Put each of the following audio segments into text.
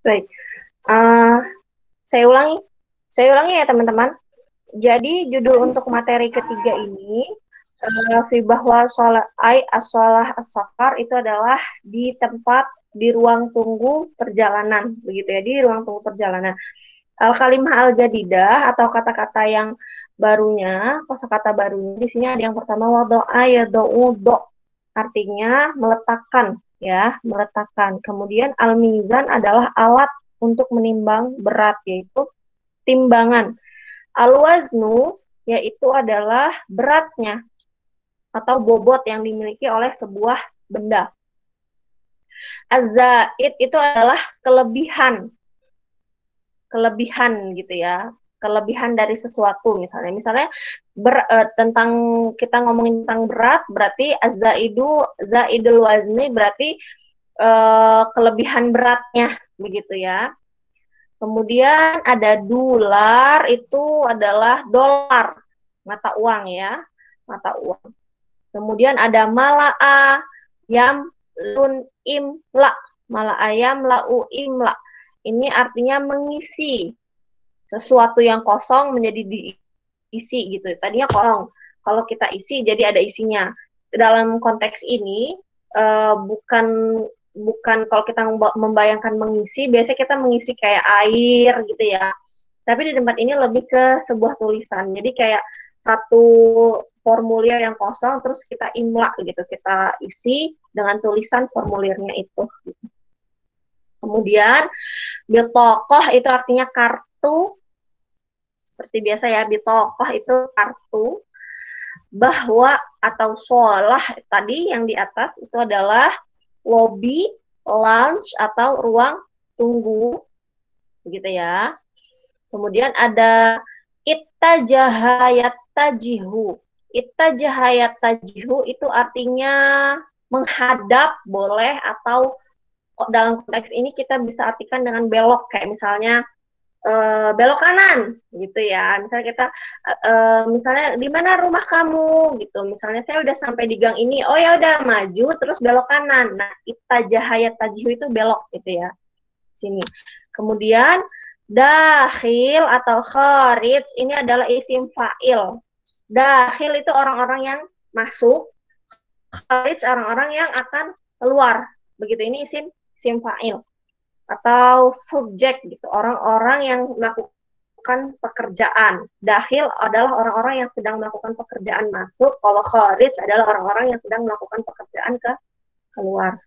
Baik. Uh, saya ulangi ya teman-teman. Jadi judul untuk materi ketiga ini bahwa sholat as-sholah as-safar itu adalah di tempat di ruang tunggu perjalanan, begitu ya, di ruang tunggu perjalanan. Al-kalimah al-jadidah atau kata-kata yang barunya, kosakata barunya di sini ada yang pertama wado'a yado'u do, artinya meletakkan ya, meletakkan. Kemudian al-mizan adalah alat untuk menimbang berat, yaitu timbangan. Al-waznu yaitu adalah beratnya atau bobot yang dimiliki oleh sebuah benda. Az-zaid itu adalah kelebihan gitu ya, kelebihan dari sesuatu misalnya tentang kita ngomongin tentang berat, berarti zaidul wazni berarti kelebihan beratnya begitu ya. Kemudian ada dolar, itu adalah dolar, mata uang ya, mata uang. Kemudian ada mala'a, yam, lun, imla, mala'a, yam, la'u, imla. Ini artinya mengisi sesuatu yang kosong menjadi diisi gitu. Tadinya kosong, kalau kita isi jadi ada isinya. Dalam konteks ini bukan kalau kita membayangkan mengisi, biasanya kita mengisi kayak air gitu ya. Tapi di tempat ini lebih ke sebuah tulisan. Jadi kayak satu formulir yang kosong, terus kita imla gitu, kita isi dengan tulisan formulirnya itu. Kemudian bitokoh itu artinya kartu, seperti biasa ya, bitokoh itu kartu. Bahwa atau sholah tadi yang di atas itu adalah lobby, lounge atau ruang tunggu, begitu ya. Kemudian ada ittajahayat tajihu. Ittajahayat tajihu itu artinya menghadap boleh, atau dalam konteks ini kita bisa artikan dengan belok, kayak misalnya belok kanan gitu ya. Misalnya kita misalnya di mana rumah kamu gitu. Misalnya saya udah sampai di gang ini. Oh ya udah, maju terus belok kanan. Nah, ittajahayat tajihu itu belok gitu ya. Sini. Kemudian dakhil atau kharij ini adalah isim fa'il. Dakhil itu orang-orang yang masuk, kharij orang-orang yang akan keluar. Begitu, ini isim fa'il atau subjek gitu, orang-orang yang melakukan pekerjaan. Dakhil adalah orang-orang yang sedang melakukan pekerjaan masuk, kalau kharij adalah orang-orang yang sedang melakukan pekerjaan keluar.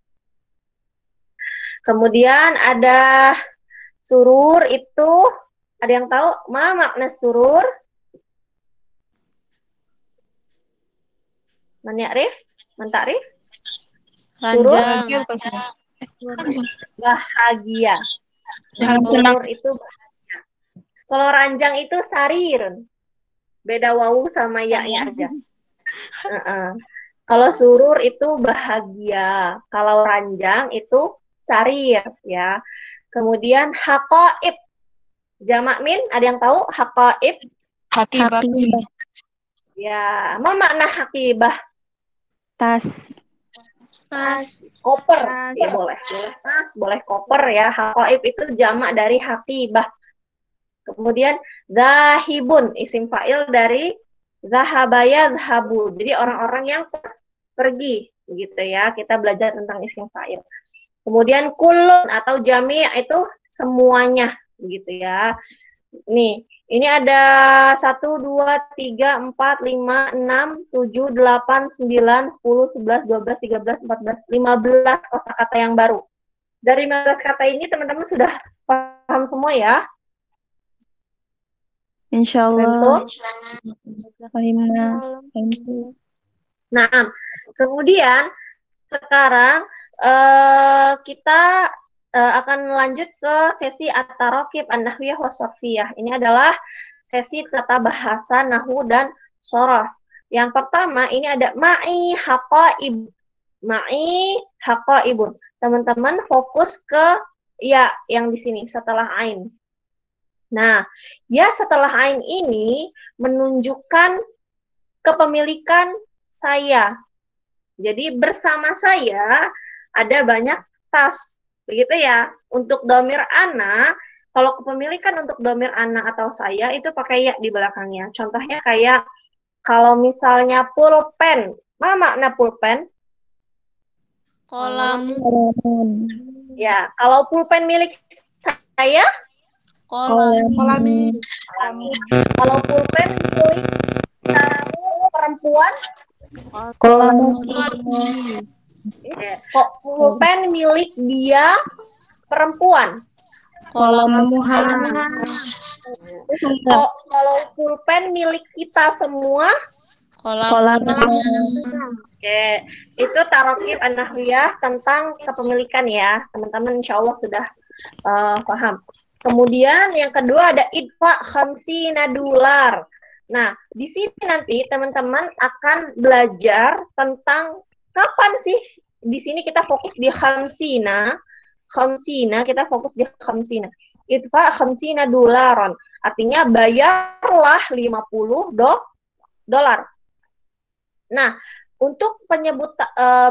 Kemudian ada surur, itu ada yang tahu ma makna surur? Man ya'rif? Man ta'rif? Surur Ranjang. bahagia. Surur itu bahagia. Kalau ranjang itu sarirun. Beda wawu sama ya-nya aja. Kalau surur itu bahagia. Kalau ranjang itu sarir ya. Kemudian haqaib. Jamak min, ada yang tahu haqaib? Hakibah. Ya, apa makna haqibah? Tas. Koper. Ya boleh tas, boleh koper ya. Haqaib itu jamak dari haqibah. Kemudian zahibun, isim fa'il dari zahabaya zahabu. Jadi orang-orang yang pergi, begitu ya. Kita belajar tentang isim fa'il. Kemudian kulun atau jami' itu semuanya, begitu ya. Nih, ini ada 1, 2, 3, 4, 5, 6, 7, 8, 9, 10, 11, 12, 13, 14, 15 kosakata yang baru. Dari 15 kata ini teman-teman sudah paham semua ya? Insyaallah. Nah, kemudian sekarang kita akan lanjut ke sesi at-taraqib an-nahwiyah wa sharfiyah. Ini adalah sesi tata bahasa nahwu dan sharaf. Yang pertama ini ada ma'i haqaib. Ma'i haqaibun. Teman-teman fokus ke ya yang di sini setelah ain. Nah, ya setelah ain ini menunjukkan kepemilikan saya. Jadi bersama saya ada banyak tas. Begitu ya. Untuk domir ana, kalau kepemilikan untuk domir ana atau saya itu pakai ya di belakangnya. Contohnya kayak kalau misalnya pulpen. Apa makna pulpen? Kolam. Ya, kalau pulpen milik saya, Kolam. kalau pulpen milik kamu perempuan, kok pulpen milik dia perempuan. Kolam. Kalau pulpen milik kita semua, Kolam. oke, itu tarokib an-nahwiyah tentang kepemilikan ya. Teman-teman insya Allah sudah paham. Kemudian yang kedua ada idfa khamsina dolar. Nah, di sini nanti teman-teman akan belajar tentang kapan sih di sini kita fokus di khamsina. Khamsina, kita fokus di khamsina. Idfa khamsina dolaron. Artinya bayarlah 50 dolar. Nah, untuk penyebut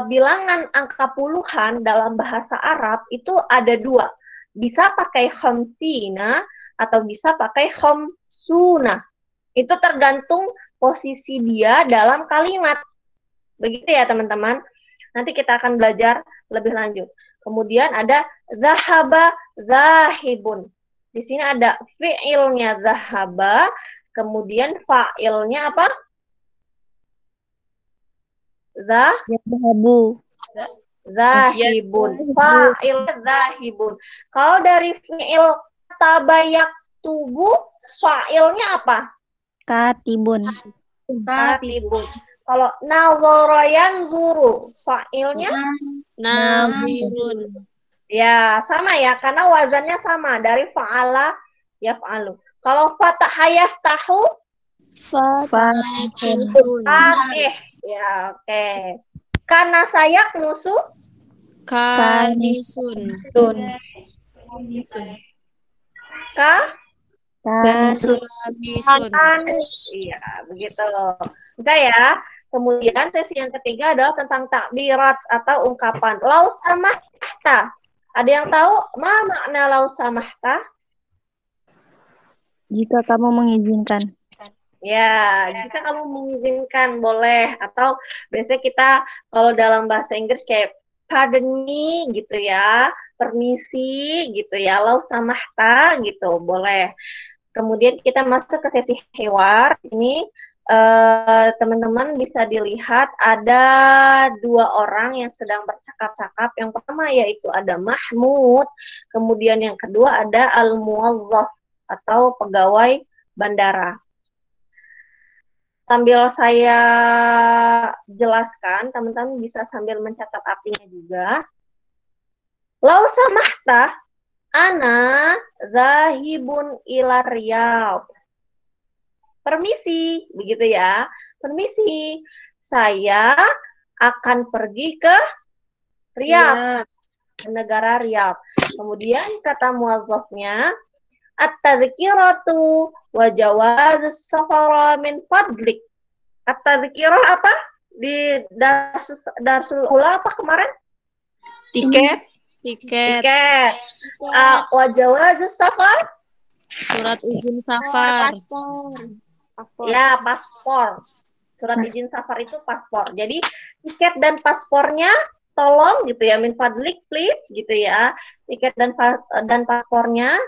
bilangan angka puluhan dalam bahasa Arab itu ada dua. Bisa pakai khamsina atau bisa pakai khamsuna. Itu tergantung posisi dia dalam kalimat. Begitu ya teman-teman. Nanti kita akan belajar lebih lanjut. Kemudian ada zahaba zahibun. Di sini ada fi'ilnya zahaba, kemudian fa'ilnya apa? Zahibun. Fa'il zahibun. Kalau dari fi'il tabayak tubuh, fa'ilnya apa? Katibun. Kalau nawarayan guru, fa'ilnya? Nazirun. Ya, sama ya, karena wazannya sama. Dari fa'ala, ya fa'alu. Kalau fatahayah tahu? Fatihun. Ya, oke. Karena saya nusu? Kanisun. Kanisun. Iya, begitu. Bisa ya. Kemudian sesi yang ketiga adalah tentang takbirat atau ungkapan. Lau samahta. Ada yang tahu ma makna lau samahta? Jika kamu mengizinkan. Ya, jika kamu mengizinkan boleh. Atau biasanya kita kalau dalam bahasa Inggris kayak pardon me gitu ya, permisi gitu ya, lau samahta gitu, boleh. Kemudian kita masuk ke sesi hewar. Ini teman-teman bisa dilihat ada dua orang yang sedang bercakap-cakap. Yang pertama yaitu ada Mahmud, kemudian yang kedua ada al-muwazzaf atau pegawai bandara. Sambil saya jelaskan, teman-teman bisa sambil mencatat artinya juga. Lau samahta, ana zahibun ila Riyadh. Permisi, begitu ya. Permisi, saya akan pergi ke Riyadh, ke negara Riyadh. Kemudian kata muwazzafnya, at-tadhkiratu wa jawazus safara min fadlik. At-tadhkirah apa? Di Darsul Ula apa kemarin? Tiket. Wa jawazus safar? Surat izin safar. Ya, paspor. Surat izin safar itu paspor. Jadi tiket dan paspornya tolong gitu ya, min fadlik please gitu ya. Tiket dan paspornya.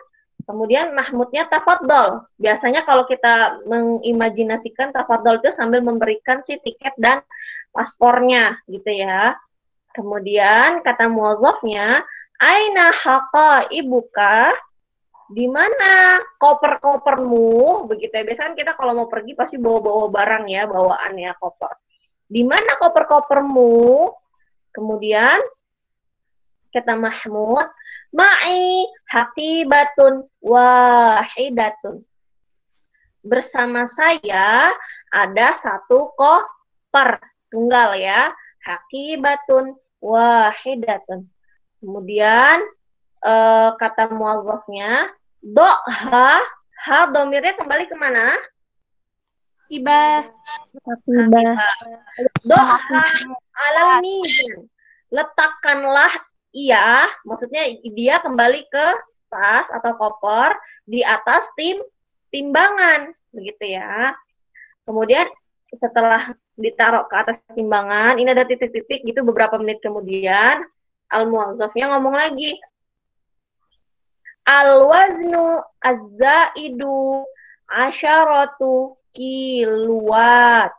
Kemudian Mahmudnya tafadhol. Biasanya kalau kita mengimajinasikan tafadhol itu sambil memberikan si tiket dan paspornya gitu ya. Kemudian kata muwazzafnya, aina haqa ibuka? Di mana koper-kopermu? Begitu ya. Biasanya kita kalau mau pergi pasti bawa-bawa barang ya, bawaan ya koper. Di mana koper-kopermu? Kemudian kata Mahmud, ma'i haqibatun wahidatun. Bersama saya ada satu koper tunggal ya, haqibatun wahidatun. Kemudian kata muwazzafnya, doha, domirnya kembali kemana? Hibah. Doha alal mizan. Letakkanlah Iya, maksudnya dia kembali ke tas atau koper di atas timbangan, begitu ya. Kemudian setelah ditaruh ke atas timbangan, ini ada titik-titik gitu beberapa menit kemudian, al-muwazzafnya ngomong lagi, al-waznu az-zaidu asyaratu kilowat.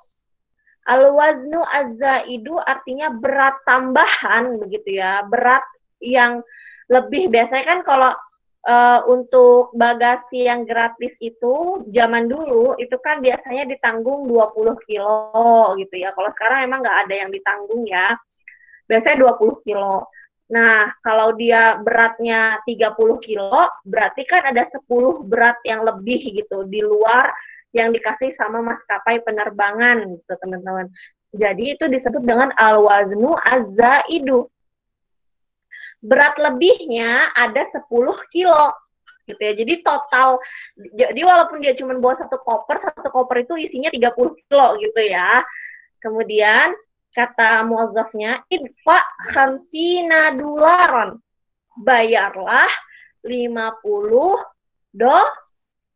Al-waznu az-zaidu artinya berat tambahan begitu ya, berat yang lebih. Biasanya kan kalau untuk bagasi yang gratis itu zaman dulu itu kan biasanya ditanggung 20 kilo gitu ya. Kalau sekarang emang nggak ada yang ditanggung ya. Biasanya 20 kilo. Nah, kalau dia beratnya 30 kilo, berarti kan ada 10 berat yang lebih gitu di luar yang dikasih sama maskapai penerbangan gitu, teman-teman. Jadi itu disebut dengan al-waznu az-zaidu. Berat lebihnya ada 10 kilo gitu ya. Jadi total, jadi walaupun dia cuma bawa satu koper itu isinya 30 kilo gitu ya. Kemudian kata muazzafnya, idfa khamsina dolaron, bayarlah 50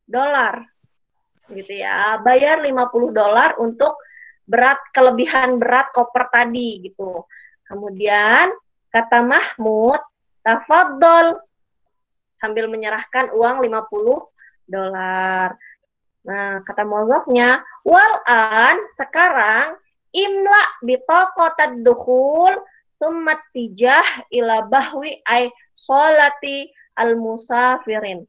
dolar gitu ya, bayar 50 dolar untuk kelebihan berat koper tadi gitu. Kemudian kata Mahmud, tafadhol, sambil menyerahkan uang 50 dolar. Nah, kata muazzafnya, walan, sekarang imla bitaqatad dukhul summa tijah ila bahwi ay sholati al-musafirin.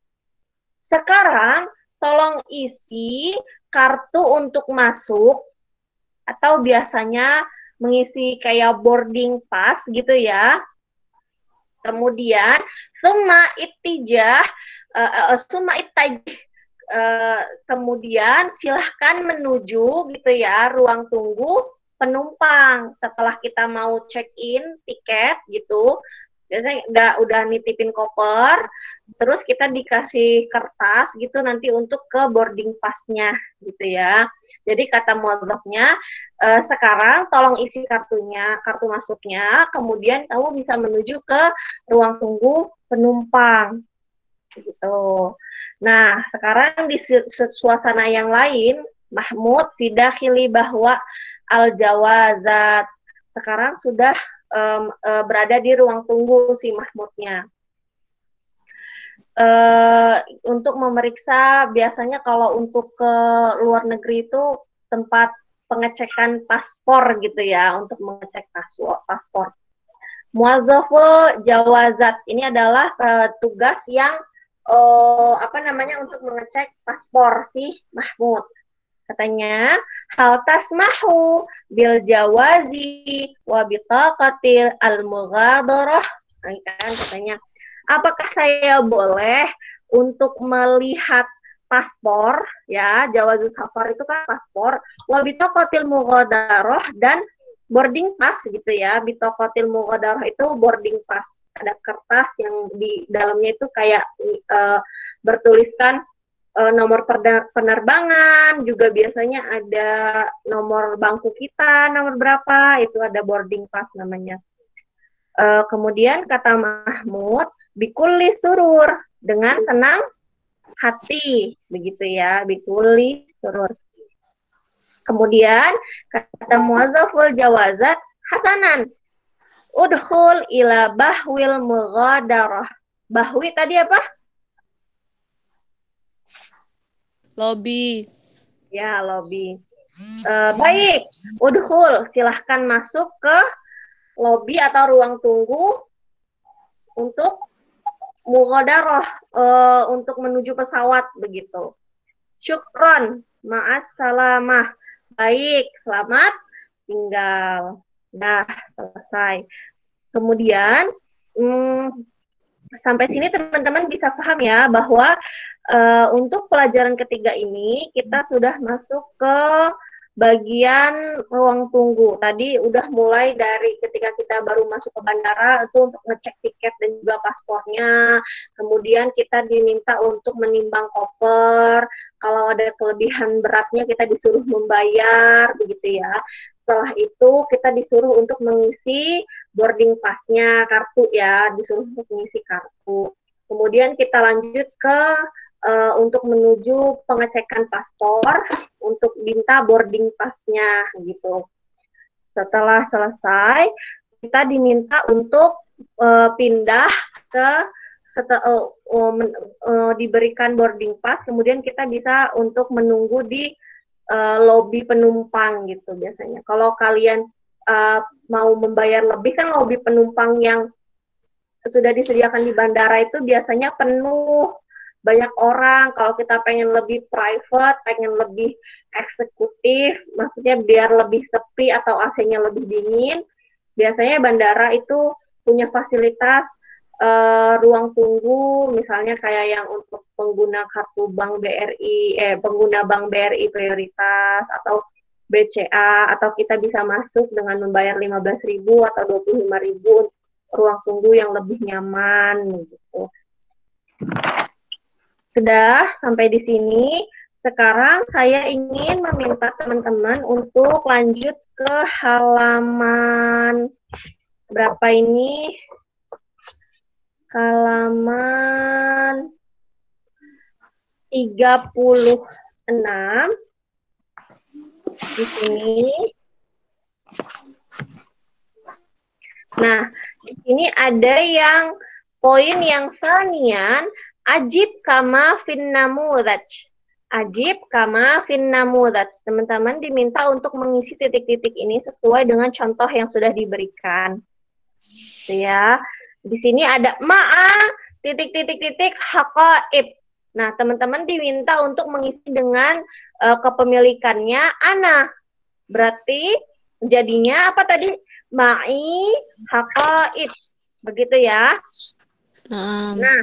Sekarang tolong isi kartu untuk masuk, atau biasanya mengisi kayak boarding pass gitu ya. Kemudian summa ittijah kemudian silahkan menuju gitu ya ruang tunggu penumpang. Setelah kita mau check in tiket gitu, biasanya udah nitipin koper, terus kita dikasih kertas gitu nanti untuk ke boarding pass-nya gitu ya. Jadi kata muadzafnya, sekarang tolong isi kartunya, kartu masuknya, kemudian kamu bisa menuju ke ruang tunggu penumpang gitu. Nah, sekarang di suasana yang lain, Mahmud tidak khili bahwa al-jawazat. Sekarang sudah berada di ruang tunggu si Mahmudnya. Untuk memeriksa, biasanya kalau untuk ke luar negeri itu tempat pengecekan paspor gitu ya, untuk mengecek paspor. Muazzaful jawazat, ini adalah tugas yang untuk mengecek paspor si Mahmud. Katanya, hal tasmahu bil jawazi wa bitaqatil al-mughadarah. Kan katanya, apakah saya boleh untuk melihat paspor ya, jawazul safar itu kan paspor, wa bitaqatil mughadarah, dan boarding pass gitu ya. Bitaqatil mughadarah itu boarding pass. Ada kertas yang di dalamnya itu kayak bertuliskan nomor penerbangan, juga biasanya ada nomor bangku kita, nomor berapa, itu ada boarding pass namanya. Kemudian kata Mahmud, bikulli surur, dengan senang hati, begitu ya, bikulli surur. Kemudian kata muazzaful jawazat, hasanan, udhul ila bahwil mughadarah. Bahwi tadi apa? Lobby. Ya, lobby. Baik, udhul, silahkan masuk ke lobby atau ruang tunggu untuk mughadarah, untuk menuju pesawat begitu. Syukron, ma'as salamah. Baik, selamat tinggal. Nah, selesai. Kemudian sampai sini teman-teman bisa paham ya bahwa untuk pelajaran ketiga ini kita sudah masuk ke bagian ruang tunggu. Tadi udah mulai dari ketika kita baru masuk ke bandara itu untuk ngecek tiket dan juga paspornya. Kemudian kita diminta untuk menimbang koper. Kalau ada kelebihan beratnya kita disuruh membayar begitu ya. Setelah itu kita disuruh untuk mengisi boarding pass-nya, kartu ya, disuruh untuk mengisi kartu. Kemudian kita lanjut ke untuk menuju pengecekan paspor untuk minta boarding pass-nya gitu. Setelah selesai, kita diminta untuk pindah ke diberikan boarding pass, kemudian kita bisa untuk menunggu di lobi penumpang gitu biasanya. Kalau kalian mau membayar lebih, kan lobi penumpang yang sudah disediakan di bandara itu biasanya penuh, banyak orang. Kalau kita pengen lebih private, pengen lebih eksekutif, maksudnya biar lebih sepi atau AC-nya lebih dingin, biasanya bandara itu punya fasilitas ruang tunggu, misalnya kayak yang untuk pengguna kartu bank BRI, pengguna bank BRI prioritas atau BCA, atau kita bisa masuk dengan membayar 15.000 atau 25.000 ruang tunggu yang lebih nyaman gitu. Sudah sampai di sini. Sekarang saya ingin meminta teman-teman untuk lanjut ke halaman berapa ini? Halaman 36 di sini. Nah, di sini ada yang poin yang sanian, ajib kama fin namudaj. Ajib kama fin namudaj. Teman-teman diminta untuk mengisi titik-titik ini sesuai dengan contoh yang sudah diberikan. Ya. Di sini ada ma'a titik-titik-titik haqaib. Nah, teman-teman diminta untuk mengisi dengan kepemilikannya ana. Berarti jadinya apa tadi? Ma'i haqaib. Begitu ya. Nah,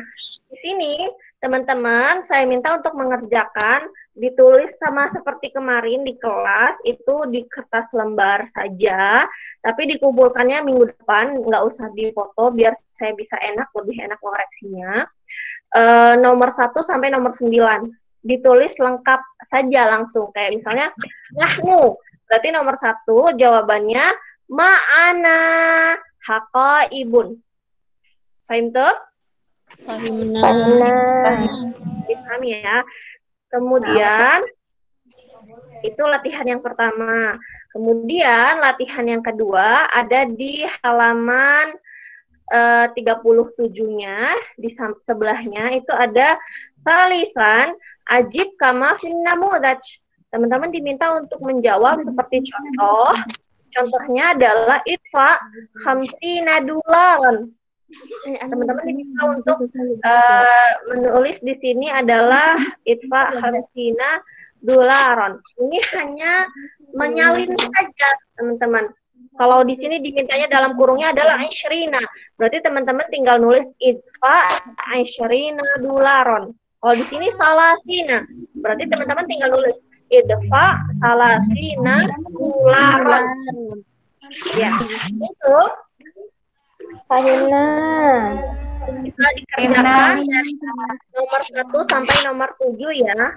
di sini teman-teman saya minta untuk mengerjakan, ditulis sama seperti kemarin di kelas, itu di kertas lembar saja, tapi dikumpulkannya minggu depan, nggak usah difoto, biar saya bisa lebih enak koreksinya. Nomor 1 sampai nomor 9, ditulis lengkap saja langsung, kayak misalnya, nahnu, berarti nomor 1 jawabannya, ma'ana haqaibun. Paham tuh? Paham ya. Kemudian itu latihan yang pertama. Kemudian latihan yang kedua ada di halaman 37-nya, di sebelahnya itu ada salisan ajib kama fin namudaj. Teman-teman diminta untuk menjawab seperti contoh. Contohnya adalah idfa khamsina dolaran. Teman-teman diminta untuk menulis di sini adalah idfa khamsina dolaran. Ini hanya menyalin saja, teman-teman. Kalau di sini dimintanya dalam kurungnya adalah Aishrina. Berarti teman-teman tinggal nulis idfa Aishrina dolaran. Kalau di sini salasina. Berarti teman-teman tinggal nulis idfa salasina dolaran. Ya, itu. Bisa dikerjakan dari nomor 1 sampai nomor 7 ya. Nah,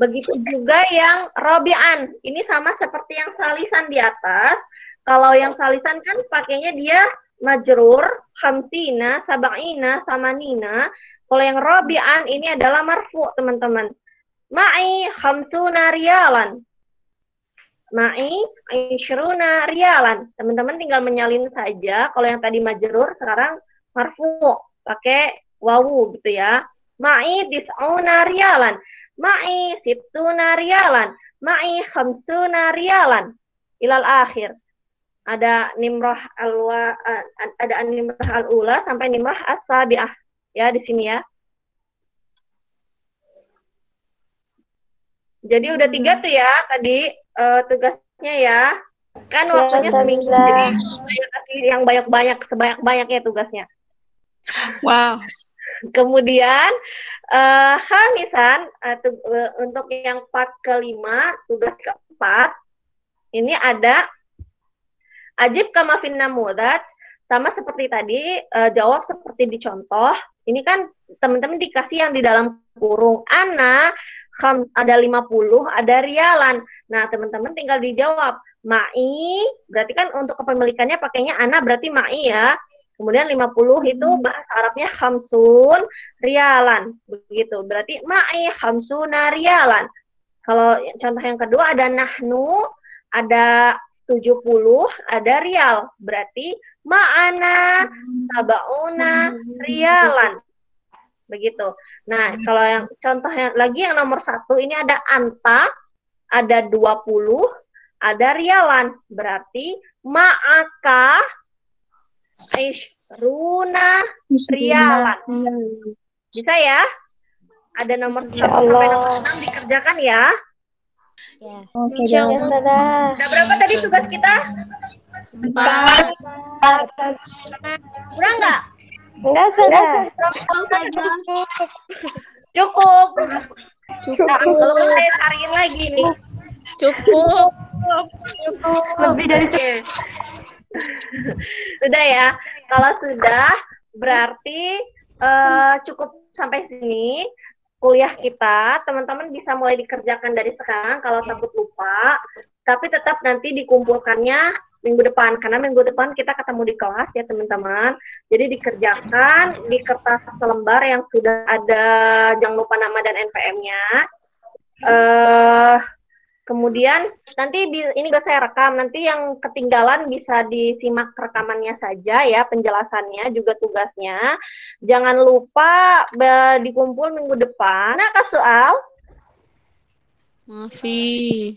begitu juga yang robi'an. Ini sama seperti yang salisan di atas. Kalau yang salisan kan pakainya dia majrur, khamsina, sab'ina, samanina. Kalau yang robi'an ini adalah marfu, teman-teman. Ma'i khamsuna riyalan. Ma'i aishruna riyalan. Teman-teman tinggal menyalin saja. Kalau yang tadi majrur, sekarang marfu. Pakai wawu gitu ya. Ma'i tis'una riyalan. Ma'i sittuna riyalan. Ma'i khamsuna riyalan. Ilal akhir. Ada nimrah al-ula sampai nimrah as-sabi'ah. Ya, di sini ya. Jadi udah 3 tuh ya tadi tugasnya ya. Kan waktunya seminggu, jadi saya kasih yang banyak-banyak, sebanyak-banyaknya tugasnya. Wow. Kemudian Hamisan untuk yang part kelima, tugas keempat, ini ada ajib kama fin namudaj, sama seperti tadi, jawab seperti di contoh. Ini kan teman-teman dikasih yang di dalam kurung. Ana ada 50, ada rialan. Nah, teman-teman tinggal dijawab. Ma'i, berarti kan untuk kepemilikannya pakainya ana, berarti ma'i ya. Kemudian 50 itu bahasa Arabnya khamsun rialan. Begitu. Berarti ma'i khamsuna rialan. Kalau contoh yang kedua ada nahnu, ada 70, ada rial. Berarti ma'ana tabauna rialan. Begitu. Nah, kalau yang contoh yang lagi yang nomor 1 ini ada anta, ada 20, ada rialan. Berarti ma'aka ishruna rialan. Bisa ya? Ada nomor 1 sampai nomor 6 dikerjakan ya. Insya Allah. Udah berapa tadi tugas kita? 4. Kurang nggak? Enggak, Ustazah. Cukup. Nah, kalau saya cariin lagi nih. Cukup. Lebih dari cukup. Sudah ya. Kalau sudah, berarti cukup sampai sini kuliah kita. Teman-teman bisa mulai dikerjakan dari sekarang kalau takut lupa. Tapi tetap nanti dikumpulkannya minggu depan. Karena minggu depan kita ketemu di kelas ya teman-teman. Jadi dikerjakan di kertas selembar yang sudah ada jangan lupa nama dan NPM-nya. Kemudian nanti ini udah saya rekam, nanti yang ketinggalan bisa disimak rekamannya saja ya, penjelasannya juga tugasnya. Jangan lupa dikumpul minggu depan. Nah, Kak Soal? Mafi.